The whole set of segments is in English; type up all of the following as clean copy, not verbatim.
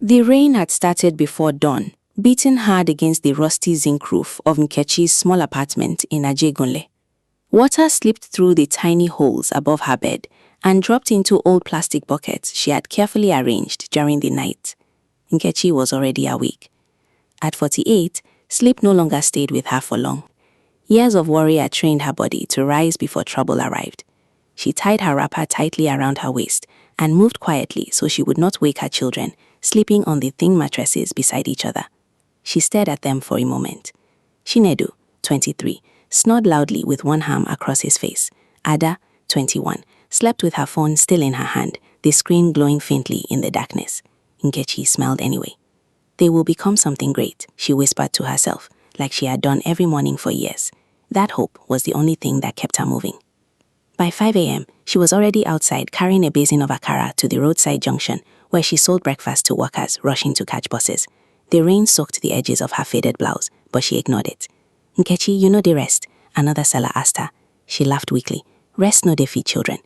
The rain had started before dawn, beating hard against the rusty zinc roof of Nkechi's small apartment in Ajegunle. Water slipped through the tiny holes above her bed and dropped into old plastic buckets she had carefully arranged during the night. Nkechi was already awake. At 48, sleep no longer stayed with her for long. Years of worry had trained her body to rise before trouble arrived. She tied her wrapper tightly around her waist and moved quietly so she would not wake her children, sleeping on the thin mattresses beside each other. She stared at them for a moment. Chinedu, 23, snored loudly with one arm across his face. Ada, 21, slept with her phone still in her hand, the screen glowing faintly in the darkness. Nkechi smiled anyway. They will become something great, she whispered to herself, like she had done every morning for years. That hope was the only thing that kept her moving. By 5 a.m., she was already outside carrying a basin of akara to the roadside junction where she sold breakfast to workers rushing to catch buses. The rain soaked the edges of her faded blouse, but she ignored it. Nkechi, you know the rest, another seller asked her. She laughed weakly. Rest no dey feed children.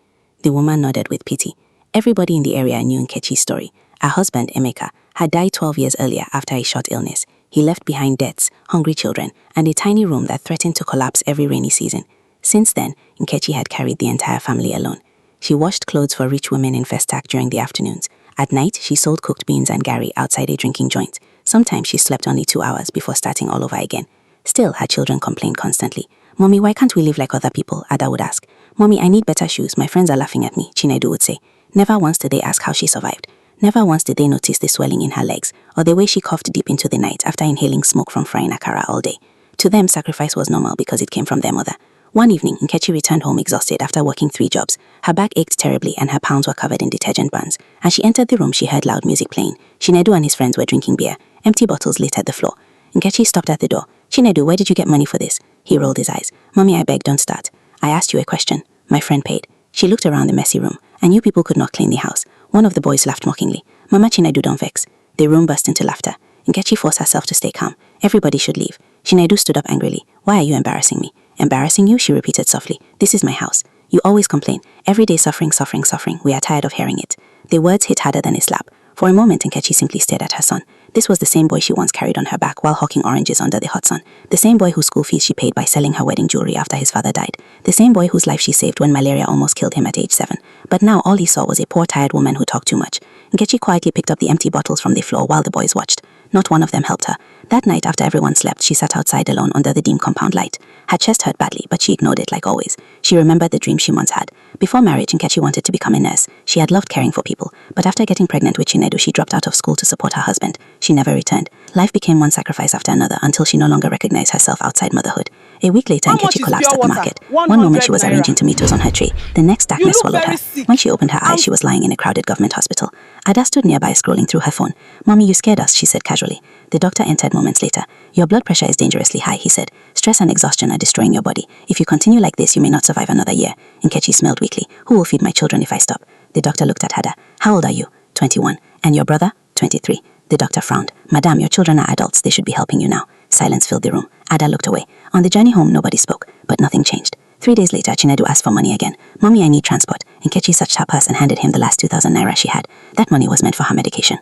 The woman nodded with pity. Everybody in the area knew Nkechi's story. Her husband, Emeka, had died 12 years earlier after a short illness. He left behind debts, hungry children, and a tiny room that threatened to collapse every rainy season. Since then, Nkechi had carried the entire family alone. She washed clothes for rich women in Festac during the afternoons. At night, she sold cooked beans and gari outside a drinking joint. Sometimes she slept only 2 hours before starting all over again. Still, her children complained constantly. Mommy, why can't we live like other people? Ada would ask. Mommy, I need better shoes. My friends are laughing at me, Chinedu would say. Never once did they ask how she survived. Never once did they notice the swelling in her legs or the way she coughed deep into the night after inhaling smoke from frying akara all day. To them, sacrifice was normal because it came from their mother. One evening, Nkechi returned home exhausted after working 3 jobs. Her back ached terribly and her palms were covered in detergent buns. As she entered the room, she heard loud music playing. Chinedu and his friends were drinking beer. Empty bottles littered the floor. Nkechi stopped at the door. Chinedu, where did you get money for this? He rolled his eyes. Mommy, I beg, don't start. I asked you a question. My friend paid. She looked around the messy room. And you people could not clean the house. One of the boys laughed mockingly. Mama, Chinedu, don't vex. The room burst into laughter. Nkechi forced herself to stay calm. Everybody should leave. Chinedu stood up angrily. Why are you embarrassing me? Embarrassing you? She repeated softly. This is my house. You always complain. Every day suffering, suffering, suffering. We are tired of hearing it. The words hit harder than a slap. For a moment, Nkechi simply stared at her son. This was the same boy she once carried on her back while hawking oranges under the hot sun. The same boy whose school fees she paid by selling her wedding jewelry after his father died. The same boy whose life she saved when malaria almost killed him at age 7. But now all he saw was a poor, tired woman who talked too much. Nkechi quietly picked up the empty bottles from the floor while the boys watched. Not one of them helped her. That night, after everyone slept, she sat outside alone under the dim compound light. Her chest hurt badly, but she ignored it like always. She remembered the dream she once had. Before marriage, Nkechi wanted to become a nurse. She had loved caring for people, but after getting pregnant with Chinedu, she dropped out of school to support her husband. She never returned. Life became one sacrifice after another until she no longer recognized herself outside motherhood. A week later, Nkechi collapsed at the market. One moment she was arranging tomatoes on her tray. The next, darkness swallowed her. When she opened her eyes, she was lying in a crowded government hospital. Ada stood nearby scrolling through her phone. Mommy, you scared us, she said casually. The doctor entered moments later. Your blood pressure is dangerously high, he said. Stress and exhaustion are destroying your body. If you continue like this, you may not survive another year. Nkechi smiled weakly. Who will feed my children if I stop? The doctor looked at Ada. How old are you? 21. And your brother? 23. The doctor frowned. Madam, your children are adults. They should be helping you now. Silence filled the room. Ada looked away. On the journey home, nobody spoke, but nothing changed. 3 days later, Chinedu asked for money again. Mommy, I need transport. Nkechi searched her purse and handed him the last 2,000 naira she had. That money was meant for her medication.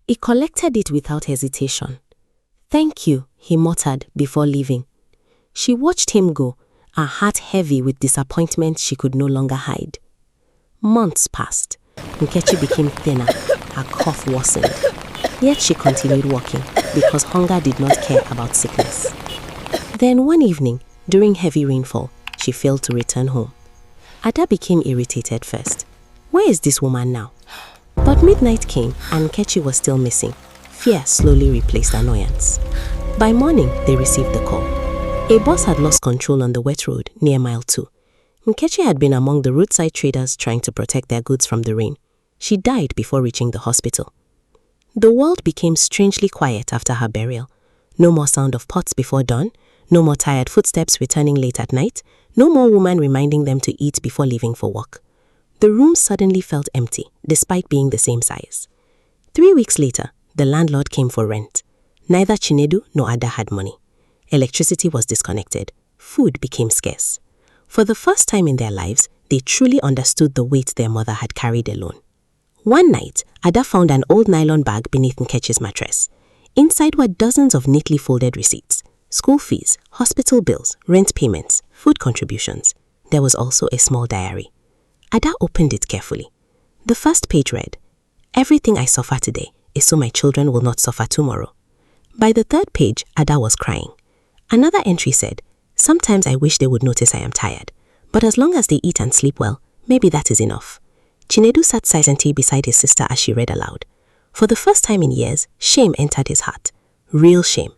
He collected it without hesitation. Thank you, he muttered before leaving. She watched him go, her heart heavy with disappointment she could no longer hide. Months passed. Nkechi became thinner. Her cough worsened. Yet she continued walking because hunger did not care about sickness. Then one evening, during heavy rainfall, she failed to return home. Ada became irritated first. Where is this woman now? But midnight came and Nkechi was still missing. Fear slowly replaced annoyance. By morning, they received the call. A bus had lost control on the wet road near mile 2. Nkechi had been among the roadside traders trying to protect their goods from the rain. She died before reaching the hospital. The world became strangely quiet after her burial. No more sound of pots before dawn, no more tired footsteps returning late at night, no more woman reminding them to eat before leaving for work. The room suddenly felt empty, despite being the same size. 3 weeks later, the landlord came for rent. Neither Chinedu nor Ada had money. Electricity was disconnected. Food became scarce. For the first time in their lives, they truly understood the weight their mother had carried alone. One night, Ada found an old nylon bag beneath Nkechi's mattress. Inside were dozens of neatly folded receipts, school fees, hospital bills, rent payments, food contributions. There was also a small diary. Ada opened it carefully. The first page read, "Everything I suffer today is so my children will not suffer tomorrow." By the third page, Ada was crying. Another entry said, "Sometimes I wish they would notice I am tired, but as long as they eat and sleep well, maybe that is enough." Chinedu sat silently beside his sister as she read aloud. For the first time in years, shame entered his heart. Real shame.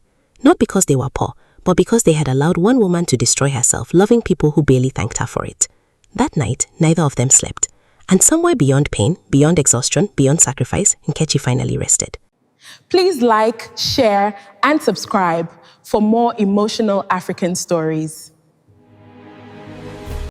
Not because they were poor, but because they had allowed one woman to destroy herself, loving people who barely thanked her for it. That night, neither of them slept. And somewhere beyond pain, beyond exhaustion, beyond sacrifice, Nkechi finally rested. Please like, share, and subscribe for more emotional African stories.